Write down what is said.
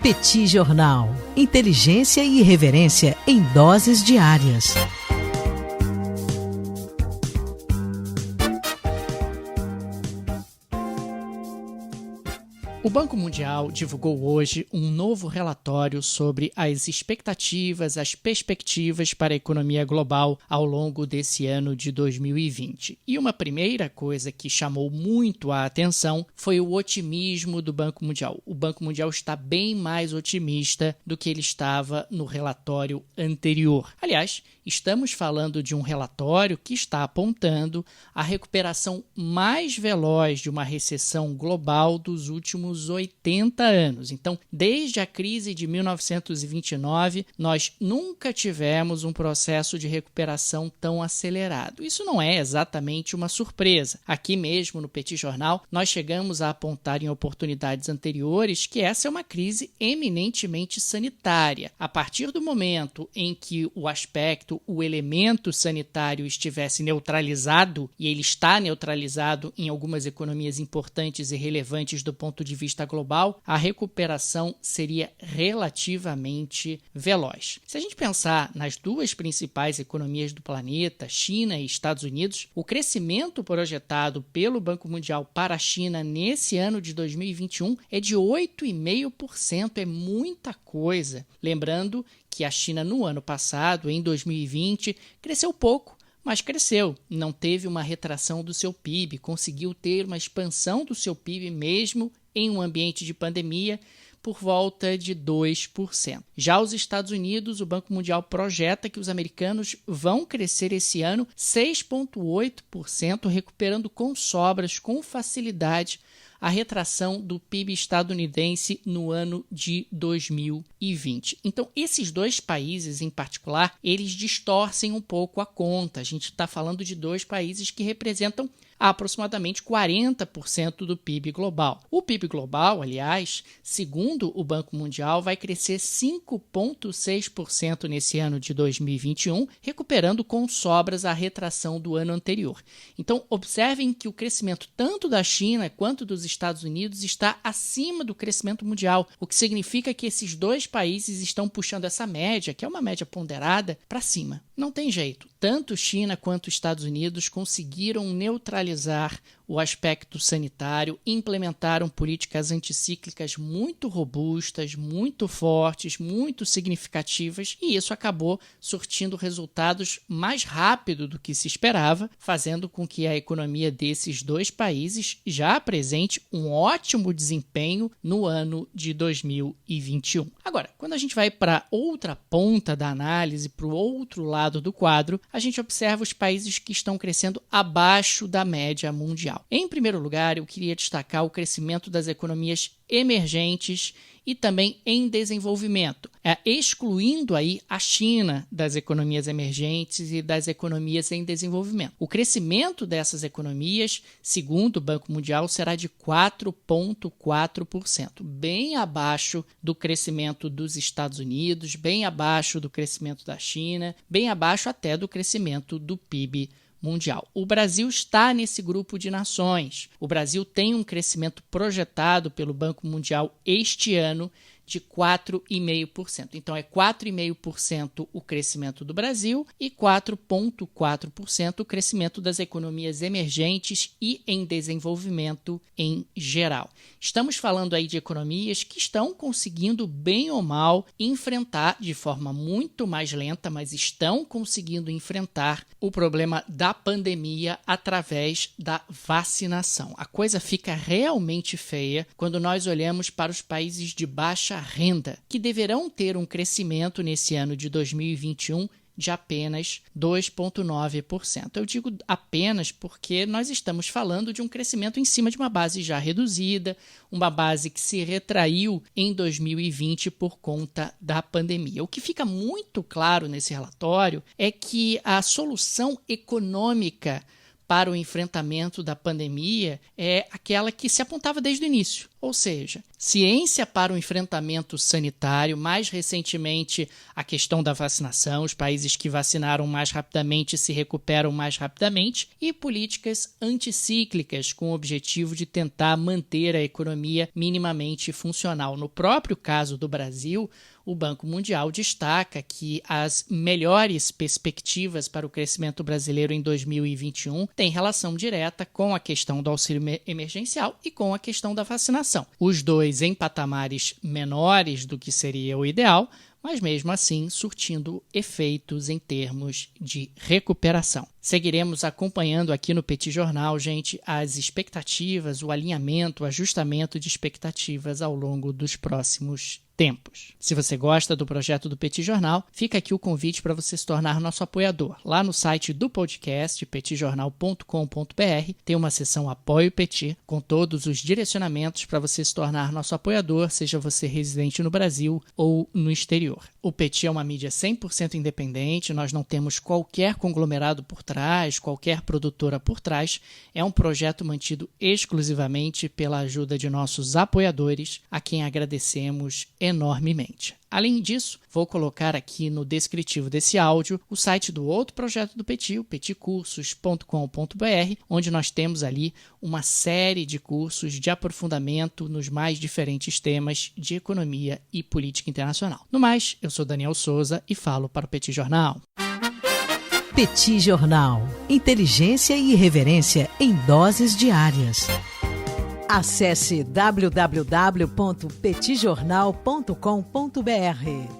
Petit Jornal. Inteligência e irreverência em doses diárias. O Banco Mundial divulgou hoje um novo relatório sobre as expectativas, as perspectivas para a economia global ao longo desse ano de 2020. E uma primeira coisa que chamou muito a atenção foi o otimismo do Banco Mundial. O Banco Mundial está bem mais otimista do que ele estava no relatório anterior. Aliás, estamos falando de um relatório que está apontando a recuperação mais veloz de uma recessão global dos últimos 80 anos. Então, desde a crise de 1929, nós nunca tivemos um processo de recuperação tão acelerado. Isso não é exatamente uma surpresa. Aqui mesmo no Petit Jornal, nós chegamos a apontar em oportunidades anteriores que essa é uma crise eminentemente sanitária. A partir do momento em que o elemento sanitário estivesse neutralizado, e ele está neutralizado em algumas economias importantes e relevantes do ponto de vista global, a recuperação seria relativamente veloz. Se a gente pensar nas duas principais economias do planeta, China e Estados Unidos, o crescimento projetado pelo Banco Mundial para a China nesse ano de 2021 é de 8,5%, é muita coisa. Lembrando que a China no ano passado, em 2020, cresceu pouco, mas cresceu, não teve uma retração do seu PIB, conseguiu ter uma expansão do seu PIB mesmo em um ambiente de pandemia por volta de 2%. Já os Estados Unidos, o Banco Mundial projeta que os americanos vão crescer esse ano 6,8%, recuperando com sobras, com facilidade, a retração do PIB estadunidense no ano de 2020. Então, esses dois países em particular, eles distorcem um pouco a conta. A gente está falando de dois países que representam aproximadamente 40% do PIB global. O PIB global, aliás, segundo o Banco Mundial, vai crescer 5,6% nesse ano de 2021, recuperando com sobras a retração do ano anterior. Então, observem que o crescimento tanto da China quanto dos Estados Unidos está acima do crescimento mundial, o que significa que esses dois países estão puxando essa média, que é uma média ponderada, para cima. Não tem jeito. Tanto China quanto Estados Unidos conseguiram neutralizar o aspecto sanitário, implementaram políticas anticíclicas muito robustas, muito fortes, muito significativas, e isso acabou surtindo resultados mais rápido do que se esperava, fazendo com que a economia desses dois países já apresente um ótimo desempenho no ano de 2021. Agora, quando a gente vai para outra ponta da análise, para o outro lado do quadro, a gente observa os países que estão crescendo abaixo da média mundial. Em primeiro lugar, eu queria destacar o crescimento das economias emergentes e também em desenvolvimento, excluindo aí a China das economias emergentes e das economias em desenvolvimento. O crescimento dessas economias, segundo o Banco Mundial, será de 4,4%, bem abaixo do crescimento dos Estados Unidos, bem abaixo do crescimento da China, bem abaixo até do crescimento do PIB mundial. O Brasil está nesse grupo de nações. O Brasil tem um crescimento projetado pelo Banco Mundial este ano de 4,5%. Então, é 4,5% o crescimento do Brasil e 4,4% o crescimento das economias emergentes e em desenvolvimento em geral. Estamos falando aí de economias que estão conseguindo, bem ou mal, enfrentar de forma muito mais lenta, mas estão conseguindo enfrentar o problema da pandemia através da vacinação. A coisa fica realmente feia quando nós olhamos para os países de baixa renda, que deverão ter um crescimento nesse ano de 2021 de apenas 2,9%. Eu digo apenas porque nós estamos falando de um crescimento em cima de uma base já reduzida, uma base que se retraiu em 2020 por conta da pandemia. O que fica muito claro nesse relatório é que a solução econômica para o enfrentamento da pandemia é aquela que se apontava desde o início, ou seja, ciência para o enfrentamento sanitário, mais recentemente a questão da vacinação, os países que vacinaram mais rapidamente se recuperam mais rapidamente, e políticas anticíclicas com o objetivo de tentar manter a economia minimamente funcional. No próprio caso do Brasil, o Banco Mundial destaca que as melhores perspectivas para o crescimento brasileiro em 2021 têm relação direta com a questão do auxílio emergencial e com a questão da vacinação. Os dois em patamares menores do que seria o ideal, mas mesmo assim surtindo efeitos em termos de recuperação. Seguiremos acompanhando aqui no Petit Jornal, gente, as expectativas, o alinhamento, o ajustamento de expectativas ao longo dos próximos tempos. Se você gosta do projeto do Petit Jornal, fica aqui o convite para você se tornar nosso apoiador. Lá no site do podcast, petitjornal.com.br, tem uma seção Apoio Petit, com todos os direcionamentos para você se tornar nosso apoiador, seja você residente no Brasil ou no exterior. O Petit é uma mídia 100% independente, nós não temos qualquer conglomerado por trás, qualquer produtora por trás. É um projeto mantido exclusivamente pela ajuda de nossos apoiadores, a quem agradecemos enormemente. Além disso, vou colocar aqui no descritivo desse áudio o site do outro projeto do Petit, o petcursos.com.br, onde nós temos ali uma série de cursos de aprofundamento nos mais diferentes temas de economia e política internacional. No mais, eu sou Daniel Souza e falo para o Petit Jornal. Petit Jornal. Inteligência e irreverência em doses diárias. Acesse www.petitjornal.com.br.